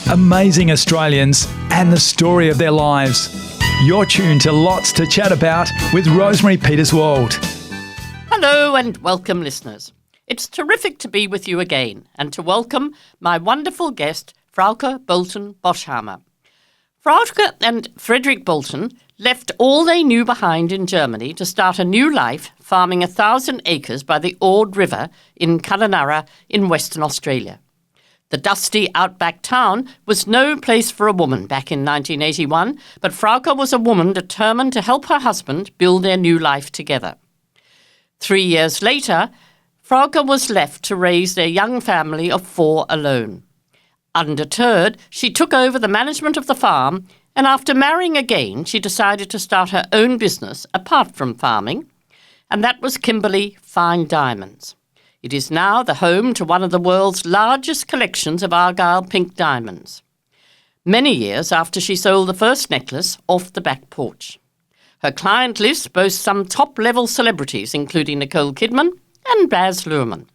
amazing Australians and the story of their lives. You're tuned to Lots to Chat About with Rosemary Peterswald. Hello and welcome, listeners. It's terrific to be with you again and to welcome my wonderful guest, Frauke Bolten-Boshammer. Frauke and Frederick Bolten left all they knew behind in Germany to start a new life farming 1,000 acres by the Ord River in Kununurra in Western Australia. The dusty outback town was no place for a woman back in 1981, but Frauke was a woman determined to help her husband build their new life together. 3 years later, Frauke was left to raise their young family of 4 alone. Undeterred, she took over the management of the farm, and after marrying again, she decided to start her own business apart from farming, and that was Kimberly Fine Diamonds. It is now the home to one of the world's largest collections of Argyle pink diamonds. Many years after she sold the first necklace off the back porch. Her client list boasts some top-level celebrities, including Nicole Kidman and Baz Luhrmann.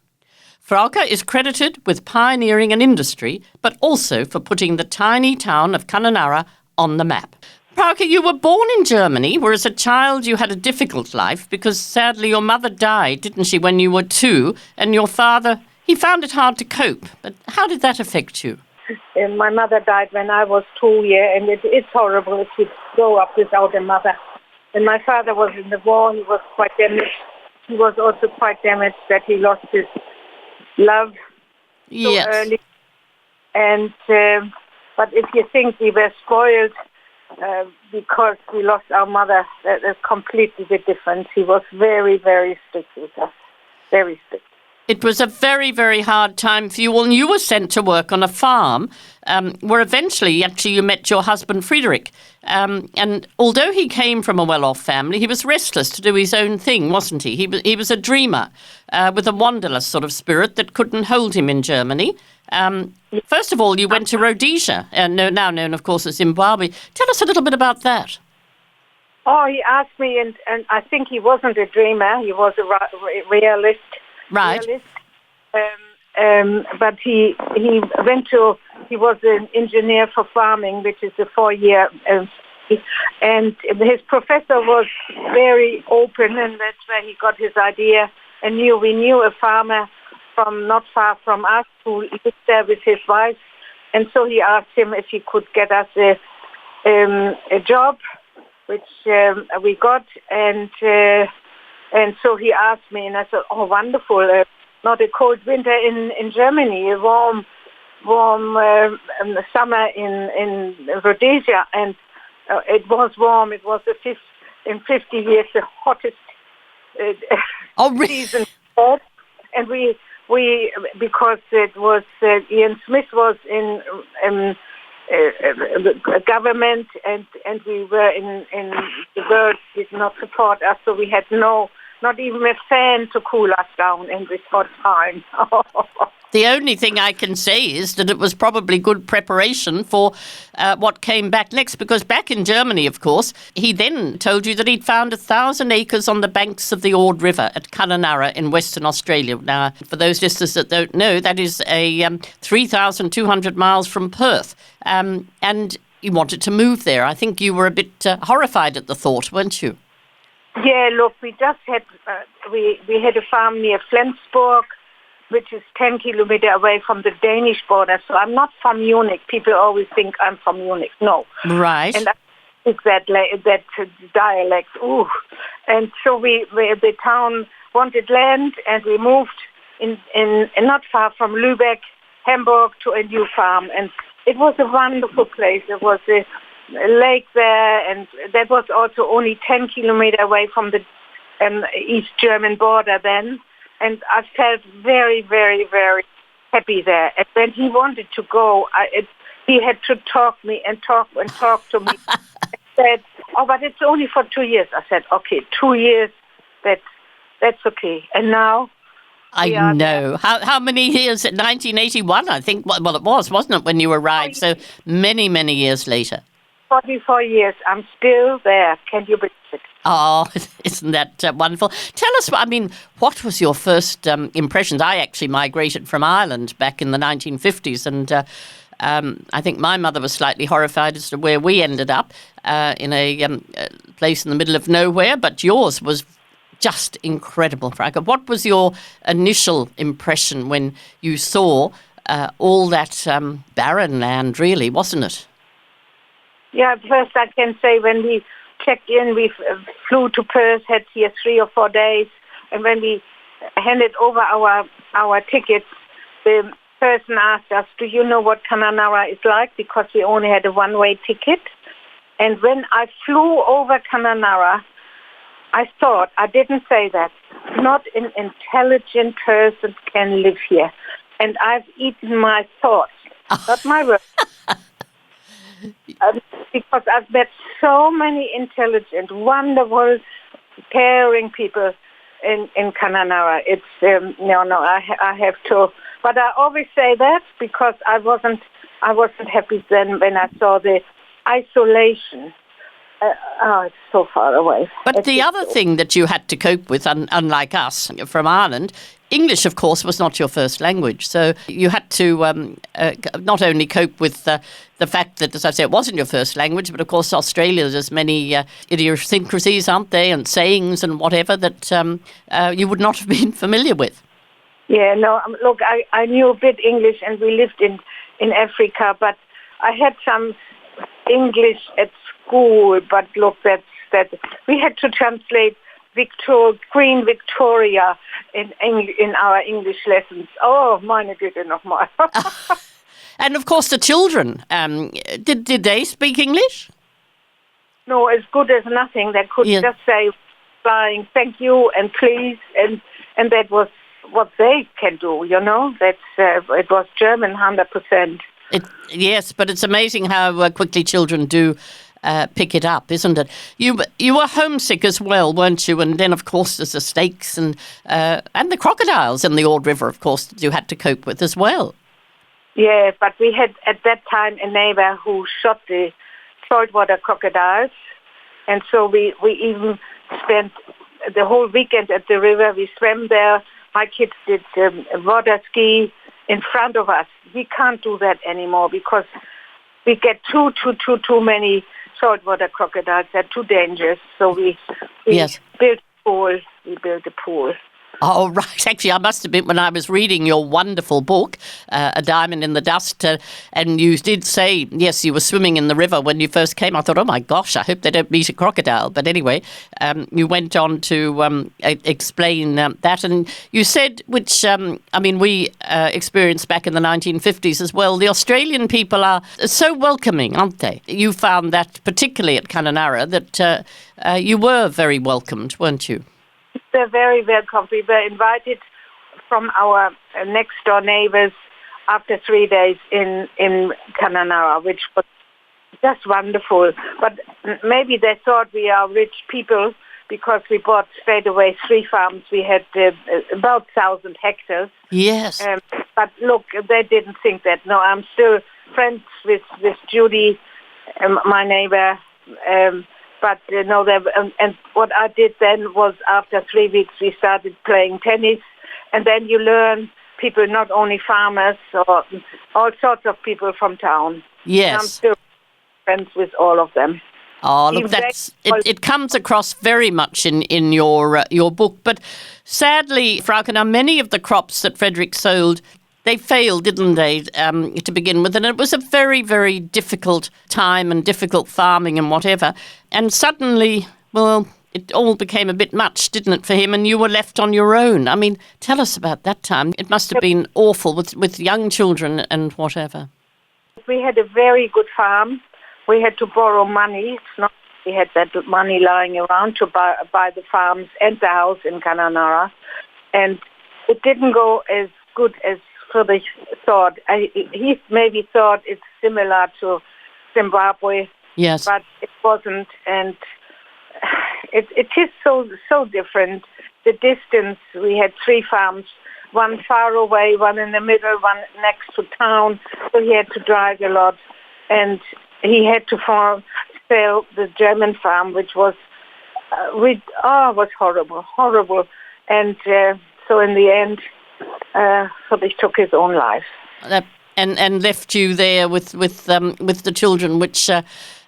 Frauke is credited with pioneering an industry, but also for putting the tiny town of Kununurra on the map. Frauke, you were born in Germany, where as a child you had a difficult life because sadly your mother died, didn't she, when you were 2, and your father, he found it hard to cope. But how did that affect you? My mother died when I was 2 years, and it's horrible to grow up without a mother. And my father was in the war, he was quite damaged. He was also quite damaged that he lost his love so early. And but if you think we were spoiled because we lost our mother, that is completely different. He was very, very strict with us, very strict. It was a very, very hard time for you, and you were sent to work on a farm where eventually, actually, you met your husband, Frederick. And although he came from a well-off family, he was restless to do his own thing, wasn't he? He was a dreamer with a wanderlust sort of spirit that couldn't hold him in Germany. First of all, you went to Rhodesia, now known, of course, as Zimbabwe. Tell us a little bit about that. Oh, he asked me, and I think he wasn't a dreamer. He was a realist. Right. But he was an engineer for farming, which is a 4-year, and his professor was very open, and that's where he got his idea. And we knew a farmer from not far from us who lived there with his wife, and so he asked him if he could get us a job, which we got, and so he asked me, and I said, "Oh, wonderful! Not a cold winter in Germany, a warm summer in Rhodesia," and it was warm. It was in 50 years the hottest season, and we because it was Ian Smith was in government, and we were in the world did not support us, so we had not even a fan to cool us down in this hot time. The only thing I can say is that it was probably good preparation for what came back next, because back in Germany, of course, he then told you that he'd found 1,000 acres on the banks of the Ord River at Kununurra in Western Australia. Now, for those listeners that don't know, that is a 3,200 miles from Perth. And you wanted to move there. I think you were a bit horrified at the thought, weren't you? Yeah, look, we just had we had a farm near Flensburg, which is 10 kilometers away from the Danish border. So I'm not from Munich. People always think I'm from Munich. No. Right. And I speak that dialect. Ooh. And so the town wanted land, and we moved in not far from Lübeck, Hamburg, to a new farm. And it was a wonderful place. There was a lake there, and that was also only 10 kilometers away from the East German border then. And I felt very, very, very happy there. And when he wanted to go, he had to talk to me. And said, "Oh, but it's only for 2 years." I said, "Okay, 2 years. That's okay." And now I know. How many years? 1981, I think. Well, it was, wasn't it, when you arrived? So many, many years later. 44 years. I'm still there. Can you believe? Oh, isn't that wonderful? Tell us, what was your first impressions? I actually migrated from Ireland back in the 1950s, and I think my mother was slightly horrified as to where we ended up, in a place in the middle of nowhere, but yours was just incredible, Frauke. What was your initial impression when you saw all that barren land, really, wasn't it? Yeah, first I can say when we checked in, we flew to Perth, had here 3 or 4 days, and when we handed over our tickets, the person asked us, "Do you know what Kununurra is like?" Because we only had a one-way ticket. And when I flew over Kununurra, I thought, I didn't say that, not an intelligent person can live here. And I've eaten my thoughts, not my words. Because I've met so many intelligent, wonderful, caring people in Kununurra. It's I have to, but I always say that because I wasn't happy then when I saw the isolation. It's so far away. But the other thing that you had to cope with, unlike us from Ireland, English, of course, was not your first language. So you had to not only cope with the fact that, as I say, it wasn't your first language, but of course Australia, there's many idiosyncrasies, aren't there, and sayings and whatever that you would not have been familiar with. Yeah, no, look, I knew a bit English and we lived in Africa, but I had some English at school, but look, that we had to translate Queen Victoria in our English lessons. Oh, meine Güte nochmal. And of course the children, did they speak English? No, as good as nothing. They could just say flying thank you and please, and that was what they can do, you know. It was German 100%. Yes, but it's amazing how quickly children do pick it up, isn't it? You were homesick as well, weren't you? And then, of course, there's the snakes and the crocodiles in the Ord River, of course, that you had to cope with as well. Yeah, but we had at that time a neighbor who shot the saltwater crocodiles, and so we even spent the whole weekend at the river. We swam there. My kids did water ski in front of us. We can't do that anymore because we get too many saltwater crocodiles. They're too dangerous. So we built a pool. We built a pool. Oh, right. Actually, I must admit, when I was reading your wonderful book, A Diamond in the Dust, and you did say, yes, you were swimming in the river when you first came, I thought, oh my gosh, I hope they don't meet a crocodile. But anyway, you went on to explain that. And you said, which, we experienced back in the 1950s as well, the Australian people are so welcoming, aren't they? You found that, particularly at Kununurra, that you were very welcomed, weren't you? They're very welcome. We were invited from our next-door neighbors after 3 days in Kununurra, which was just wonderful. But maybe they thought we are rich people because we bought straight away 3 farms. We had about 1,000 hectares. Yes. But look, they didn't think that. No, I'm still friends with Judy, my neighbor. But and what I did then was after 3 weeks we started playing tennis, and then you learn people, not only farmers, or all sorts of people from town. Yes. And I'm still friends with all of them. Oh, look, it comes across very much in your book. But sadly, Frauke, now many of the crops that Frederick sold, they failed, didn't they, to begin with? And it was a very, very difficult time and difficult farming and whatever. And suddenly, well, it all became a bit much, didn't it, for him? And you were left on your own. I mean, tell us about that time. It must have been awful with young children and whatever. We had a very good farm. We had to borrow money. It's not we had that money lying around to buy the farms and the house in Kununurra. And it didn't go as good as Friedrich thought. He maybe thought it's similar to Zimbabwe, yes, but it wasn't, and it is so different. The distance, we had 3 farms, one far away, one in the middle, one next to town, so he had to drive a lot, and he had to sell the German farm, which was it was horrible. And so in the end, he took his own life. And left you there with the children, which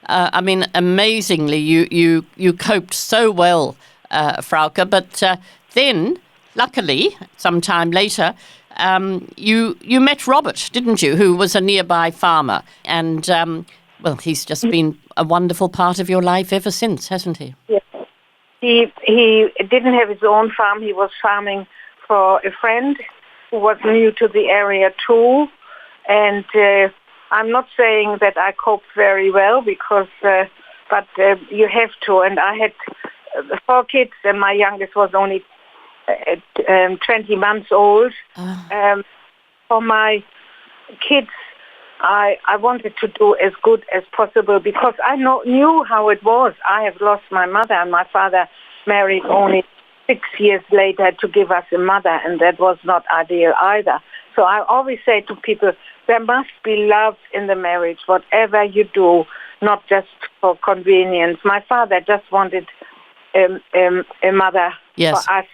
amazingly you coped so well, Frauke. But then, luckily, sometime later, you met Robert, didn't you? Who was a nearby farmer, and he's just been a wonderful part of your life ever since, hasn't he? Yes. He didn't have his own farm. He was farming for a friend who was new to the area too. And I'm not saying that I coped very well because, but you have to. And I had 4 kids, and my youngest was only 20 months old. For my kids, I wanted to do as good as possible because I knew how it was. I have lost my mother, and my father married only 6 years later to give us a mother, and that was not ideal either. So I always say to people, there must be love in the marriage, whatever you do, not just for convenience. My father just wanted a mother for us,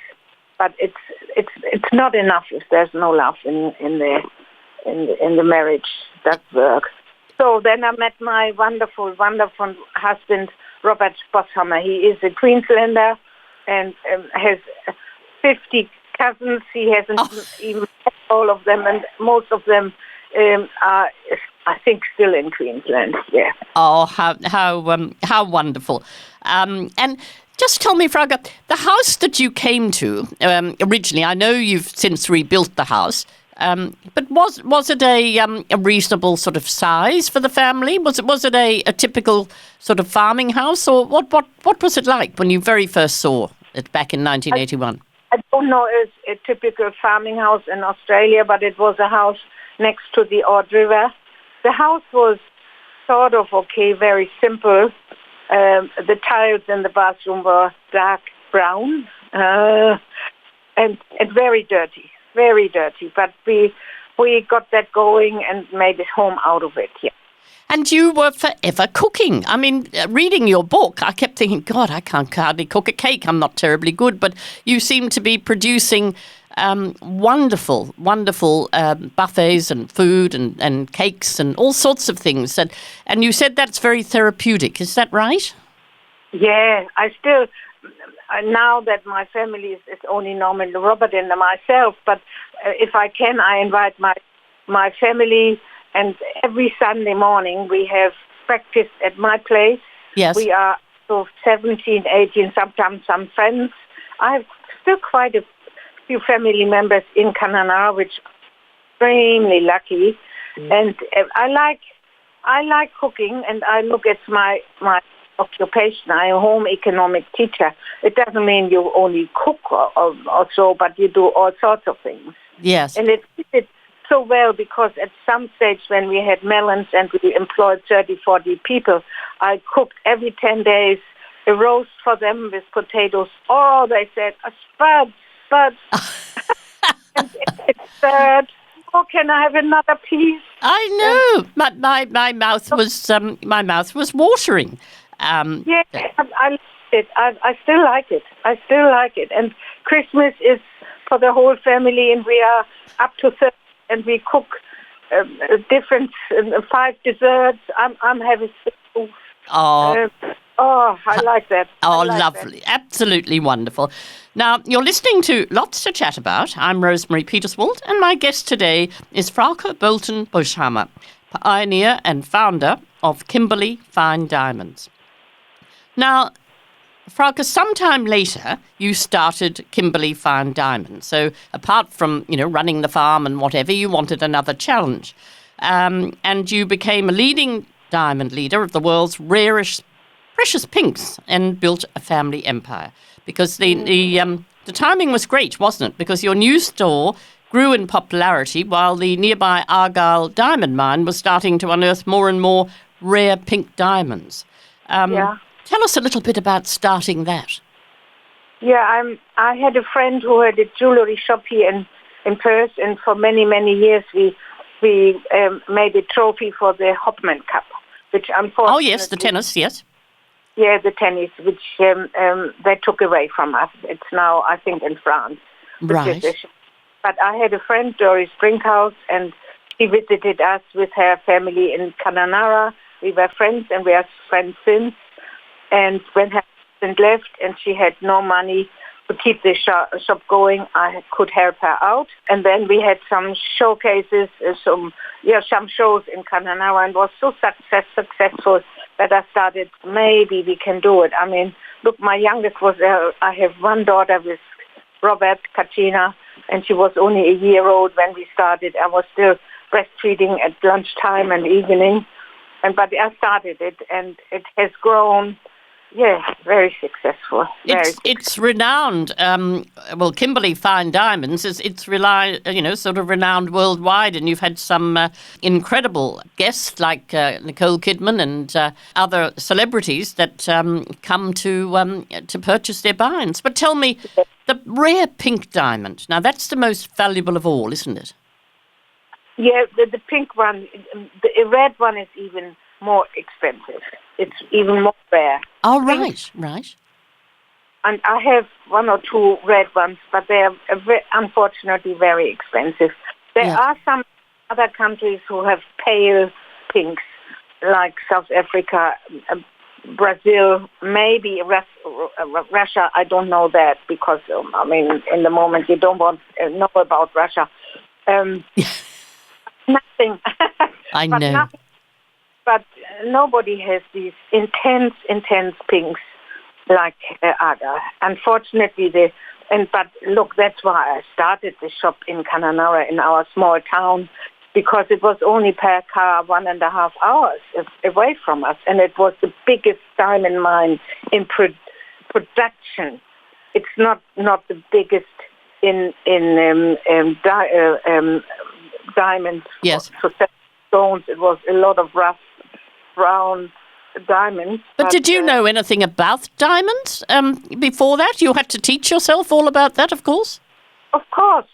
but it's not enough if there's no love in the marriage. That works. So then I met my wonderful husband, Robert Boshammer. He is a Queenslander and has 50 cousins. He hasn't even met all of them, and most of them are, I think, still in Queensland. Yeah. Oh, how wonderful! And just tell me, Frauke, the house that you came to originally. I know you've since rebuilt the house, but was it a reasonable sort of size for the family? Was it a typical sort of farming house, or what was it like when you very first saw it back in 1981? I don't know it's a typical farming house in Australia, but it was a house next to the Ord River. The house was sort of okay, very simple. The tiles in the bathroom were dark brown and very dirty, very dirty. But we got that going and made a home out of it, yeah. And you were forever cooking. I mean, reading your book, I kept thinking, God, I can't hardly cook a cake. I'm not terribly good. But you seem to be producing wonderful buffets and food and cakes and all sorts of things. And you said that's very therapeutic. Is that right? Yeah, I still, now that my family is only normally Robert and myself, but if I can, I invite my family. And every Sunday morning we have breakfast at my place. Yes. We are 17, 18, sometimes some friends. I have still quite a few family members in Kununurra, which I'm extremely lucky. And I like cooking, and I look at my occupation. I'm a home economic teacher. It doesn't mean you only cook or so, but you do all sorts of things. Yes. And it's so well because at some stage when we had melons and we employed 30, 40 people, I cooked every 10 days a roast for them with potatoes. Oh, they said, spud. And it's spud. Oh, can I have another piece? I know. My mouth was watering. Yeah, I like it. I still like it. And Christmas is for the whole family, and we are up to 30. And we cook different 5 desserts. I'm having food. I like that. Lovely. That. Absolutely wonderful. Now, you're listening to Lots to Chat About. I'm Rosemary Peterswald, and my guest today is Frauke Bolten-Boshammer, pioneer and founder of Kimberly Fine Diamonds. Now, Frauke, sometime later, you started Kimberly Fine Diamonds. So apart from, running the farm and whatever, you wanted another challenge. And you became a leading diamond leader of the world's rarest precious pinks and built a family empire. Because the timing was great, wasn't it? Because your new store grew in popularity while the nearby Argyle diamond mine was starting to unearth more and more rare pink diamonds. Tell us a little bit about starting that. Yeah, I had a friend who had a jewelry shop here in Perth, and for many, many years we made a trophy for the Hopman Cup, which unfortunately... Oh, yes, the tennis, yes. Yeah, the tennis, which they took away from us. It's now, I think, in France. Right. But I had a friend, Doris Brinkhouse, and she visited us with her family in Kununurra. We were friends, and we are friends since. And when her husband left and she had no money to keep the shop going, I could help her out. And then we had some showcases, some shows in Kununurra, and was so successful that I started, maybe we can do it. I mean, look, my youngest was, I have one daughter with Robert, Katrina, and she was only a year old when we started. I was still breastfeeding at lunchtime and evening, but I started it, and it has grown. Yeah, very successful. It's renowned. Kimberly Fine Diamonds it's sort of renowned worldwide, and you've had some incredible guests like Nicole Kidman and other celebrities that come to purchase their finds. But tell me, the rare pink diamond. Now that's the most valuable of all, isn't it? Yeah, the pink one. The red one is even more expensive. It's even more rare. Oh, right. And I have one or two red ones, but they are unfortunately very expensive. There are some other countries who have pale pinks, like South Africa, Brazil, maybe Russia. I don't know that because, in the moment you don't want to know about Russia. Nothing. I know. Nothing. But nobody has these intense pinks like Aga. Unfortunately, but look, that's why I started the shop in Kununurra in our small town, because it was only per car 1.5 hours away from us, and it was the biggest diamond mine in production. It's not the biggest in diamonds. Yes. Stones. It was a lot of rough brown diamonds. But did you know anything about diamonds before that? You had to teach yourself all about that, of course? Of course,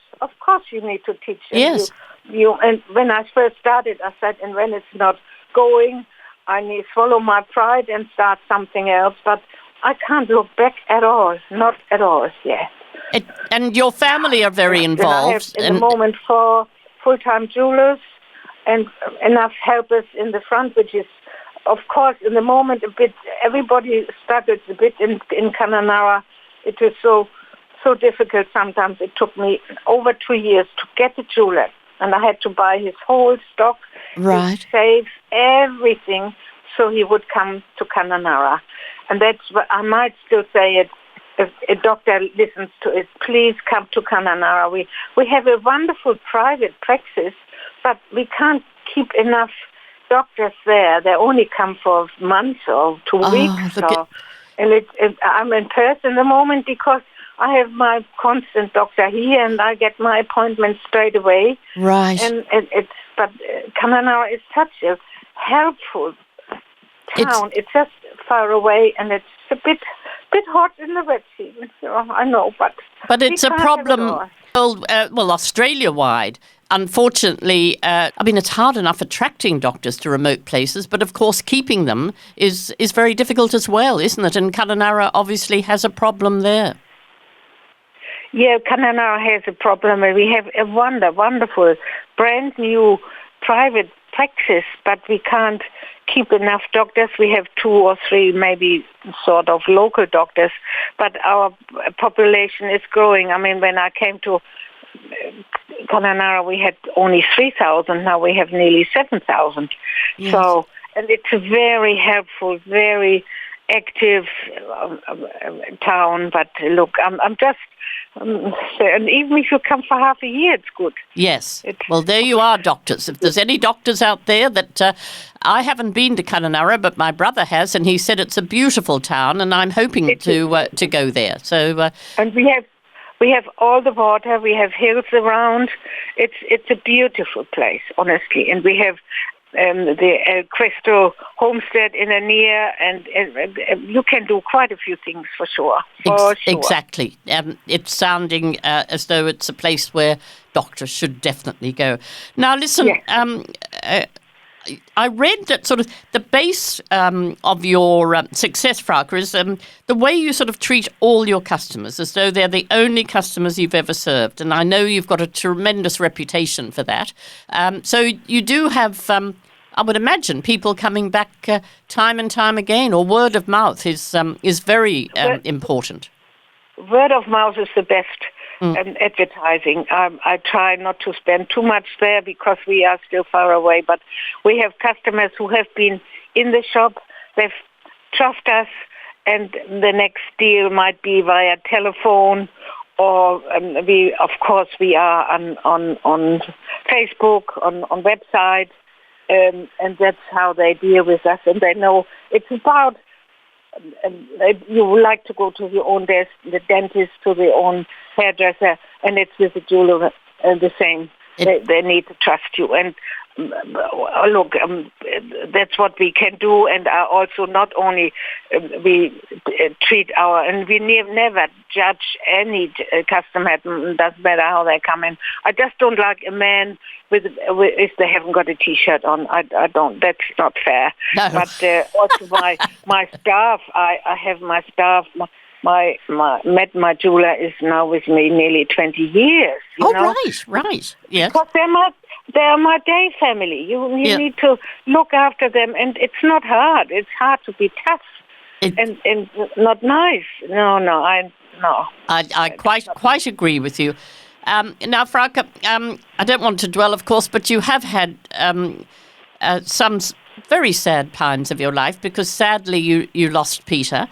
you need to teach. Yes. And when I first started, I said, and when it's not going, I need to swallow my pride and start something else. But I can't look back at all, not at all. Yeah. And your family are very involved. And I have, the moment, 4 full-time jewelers and enough helpers in the front, which is, of course, in the moment a bit, everybody struggles a bit in Kununurra. It is so difficult sometimes. It took me over 2 years to get a jeweler, and I had to buy his whole stock, right, his safes, everything, so he would come to Kununurra. And that's what I might still say it. If a doctor listens to it, please come to Kununurra. We have a wonderful private practice, but we can't keep enough doctors there. They only come for months or 2 weeks. And I'm in person at the moment because I have my constant doctor here, and I get my appointment straight away. Right. But Kununurra is such a helpful town. It's just far away, and it's a bit hot in the wet season. I know, but it's a problem. Australia-wide. Unfortunately, it's hard enough attracting doctors to remote places, but of course keeping them is very difficult as well, isn't it? And Kununurra obviously has a problem there. Yeah, Kununurra has a problem, and we have a wonderful, brand new private practice, but we can't keep enough doctors. We have 2 or 3 maybe sort of local doctors, but our population is growing. I mean, when I came to Kununurra, we had only 3,000. Now we have nearly 7,000. Yes. So, and it's a very helpful, very active town. But look, I'm just, and even if you come for half a year, it's good. Yes. Well, there you are, doctors. If there's any doctors out there that I haven't been to Kununurra, but my brother has, and he said it's a beautiful town, and I'm hoping to go there. So, and we have all the water. We have hills around. It's a beautiful place, honestly, and we have the El Cristo homestead in a near, and you can do quite a few things for sure. Exactly. It's sounding as though it's a place where doctors should definitely go. Now, listen, I read that sort of the base of your success, Frauke, is the way you sort of treat all your customers as though they're the only customers you've ever served. And I know you've got a tremendous reputation for that. So you do have, I would imagine, people coming back time and time again, or word of mouth is very important. Word of mouth is the best advertising. I try not to spend too much there because we are still far away, but we have customers who have been in the shop, they've trusted us, and the next deal might be via telephone, or we are on Facebook, on website, and that's how they deal with us, and they know it's about you would like to go to your own desk, the dentist, to their own hairdresser, and it's with the jeweler the same. They need to trust you. And look, that's what we can do. And also not only we treat and we never judge any customer. It doesn't matter how they come in. I just don't like a man if they haven't got a T-shirt on. I don't. That's not fair. No. But also my staff. I have my staff. My jeweler is now with me nearly 20 years. You know? Right. Yes. Because they're my day family. You need to look after them, and it's not hard. It's hard to be tough and not nice. No. I quite agree with you. Now, Frauke, I don't want to dwell, of course, but you have had some very sad times of your life because sadly you lost Peter,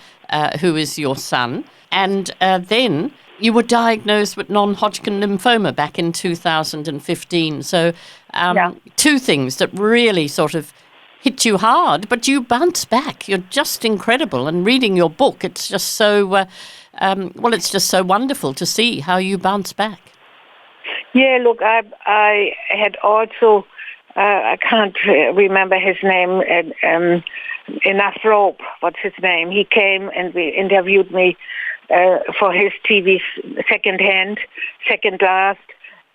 who is your son, and then you were diagnosed with non-Hodgkin lymphoma back in 2015. So two things that really sort of hit you hard, but you bounced back. You're just incredible. And reading your book, it's just so, it's just so wonderful to see how you bounce back. Yeah, look, I had also, I can't remember his name, Enough Rope, what's his name? He came and we interviewed me for his TV second last,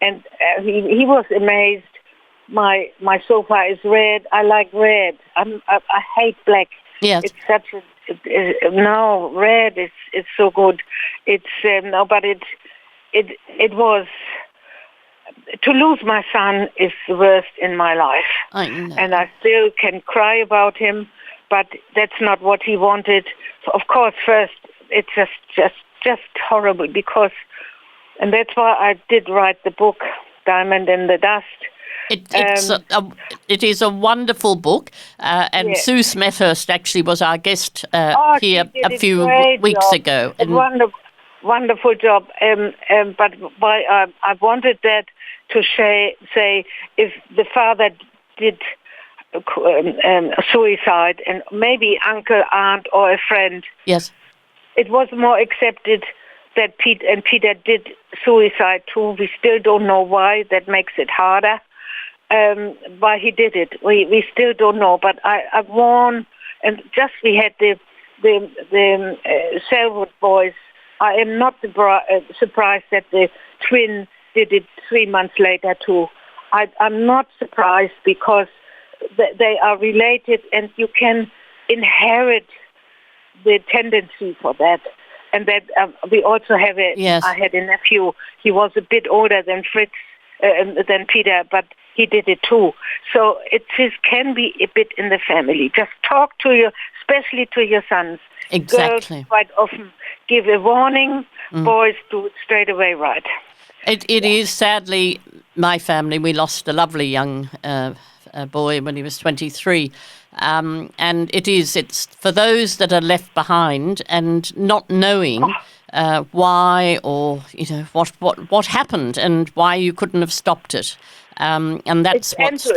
and he was amazed. My sofa is red. I like red. I hate black. Yes. It's such red is so good. It's but it was. To lose my son is the worst in my life. I know. And I still can cry about him, but that's not what he wanted. Of course, first, it's just horrible because, and that's why I did write the book, Diamond in the Dust. It is a wonderful book, and Sue Smethurst actually was our guest here a few weeks ago. Wonderful job, but I wanted that to say if the father did suicide and maybe uncle, aunt, or a friend, yes, it was more accepted that Peter did suicide too. We still don't know why. That makes it harder. Why he did it, we still don't know. But I warn, and just we had the Selwood boys. I am not surprised that the twin did it 3 months later too. I'm not surprised because they are related and you can inherit the tendency for that. And that we also have I had a nephew. He was a bit older than than Peter, but he did it too. So it can be a bit in the family. Just talk to especially to your sons. Exactly. Girls quite often give a warning. Boys do it straight away right. It is sadly my family. We lost a lovely young boy when he was 23. And it's for those that are left behind and not knowing why or what happened and why you couldn't have stopped it. And that's it's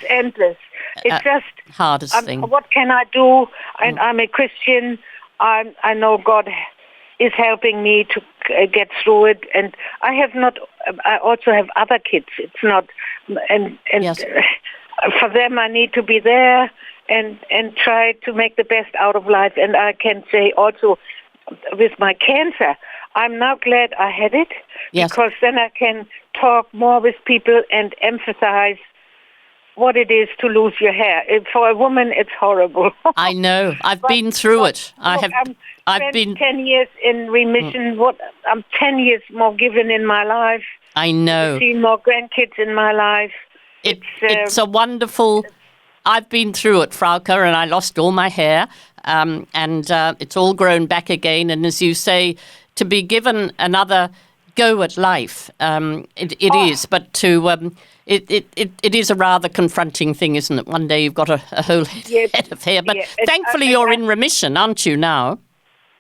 endless. It's just hardest thing. What can I do? I'm a Christian. I know God is helping me to get through it, and I also have other kids. It's not, and yes. For them I need to be there and try to make the best out of life. And I can say also with my cancer, I'm now glad I had it, because then I can talk more with people and emphasize what it is to lose your hair. For a woman, it's horrible. I know. I've been through it. I've been 10 years in remission. I'm 10 years more given in my life. I know. I've seen more grandkids in my life. It's a wonderful. I've been through it, Frauke, and I lost all my hair, and it's all grown back again. And as you say, to be given another go at life, it is. But it is a rather confronting thing, isn't it? One day you've got a whole head of hair. But thankfully you're in remission, aren't you now?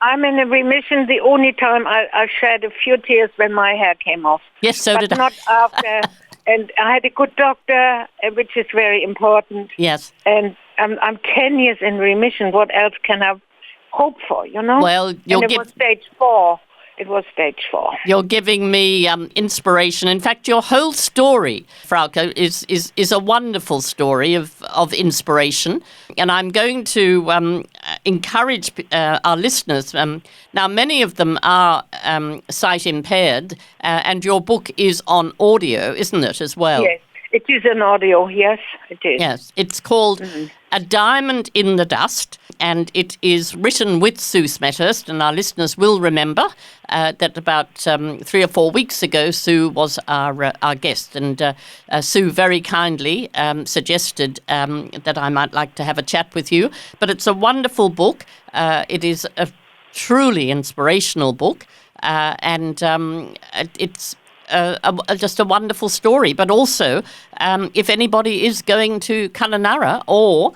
I'm in a remission. The only time I shed a few tears when my hair came off. Yes, so did I. But not after. And I had a good doctor, which is very important. Yes. And I'm 10 years in remission. What else can I hope for, you know? Well, it was stage 4. It was stage 4. You're giving me inspiration. In fact, your whole story, Frauke, is a wonderful story of inspiration. And I'm going to encourage our listeners. Now, many of them are sight impaired, and your book is on audio, isn't it, as well? Yes, it is an audio. Yes, it is. Yes, it's called A Diamond in the Dust, and it is written with Sue Smethurst, and our listeners will remember that about 3 or 4 weeks ago, Sue was our guest, and Sue very kindly suggested that I might like to have a chat with you. But it's a wonderful book. It is a truly inspirational book, and it's just a wonderful story. But also, if anybody is going to Kununurra or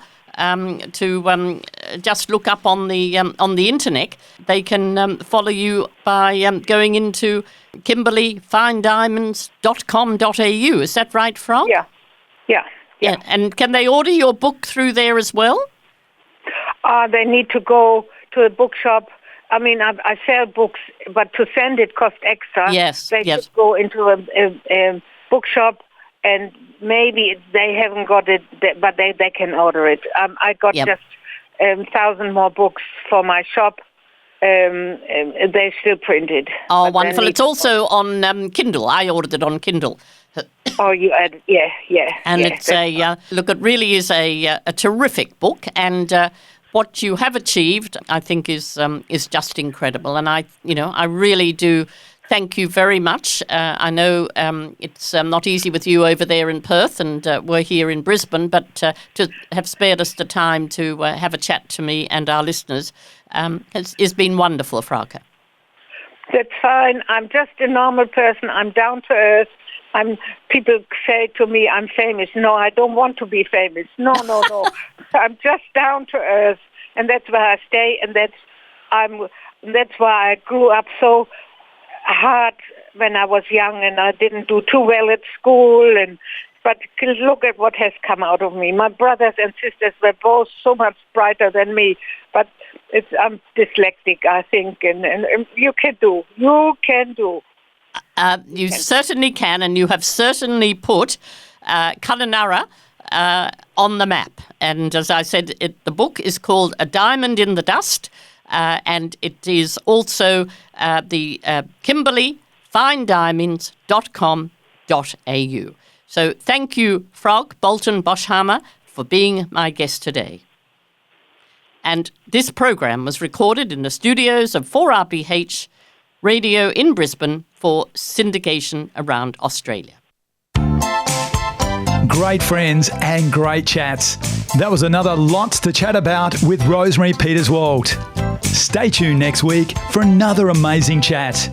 to just look up on the internet, they can follow you by going into kimberlyfinediamonds.com.au. Is that right, Frauke? Yeah. And can they order your book through there as well? They need to go to a bookshop. I mean, I sell books, but to send it costs extra. Yes. They should go into a bookshop, and maybe they haven't got it, but they can order it. I got just 1,000 more books for my shop. They're still printed. Oh, wonderful. It's also on Kindle. I ordered it on Kindle. Oh, you added, yeah. And it's look, it really is a terrific book, and what you have achieved, I think, is just incredible. And I really do thank you very much. I know it's not easy with you over there in Perth, and we're here in Brisbane, but to have spared us the time to have a chat to me and our listeners has been wonderful, Frauke. That's fine. I'm just a normal person. I'm down to earth. People say to me, I'm famous. No, I don't want to be famous. No. I'm just down to earth, and that's where I stay, and that's why I grew up so hard when I was young, and I didn't do too well at school. But look at what has come out of me. My brothers and sisters were both so much brighter than me, but I'm dyslexic, I think, and you can do. You certainly can, and you have certainly put Kununurra on the map. And as I said, the book is called A Diamond in the Dust, and it is also the kimberlyfinediamonds.com.au. So thank you, Frauke Bolten-Boshammer, for being my guest today. And this program was recorded in the studios of 4RBH Radio in Brisbane for syndication around Australia. Great friends and great chats. That was another Lots to Chat About with Rosemary Peterswald. Stay tuned next week for another amazing chat.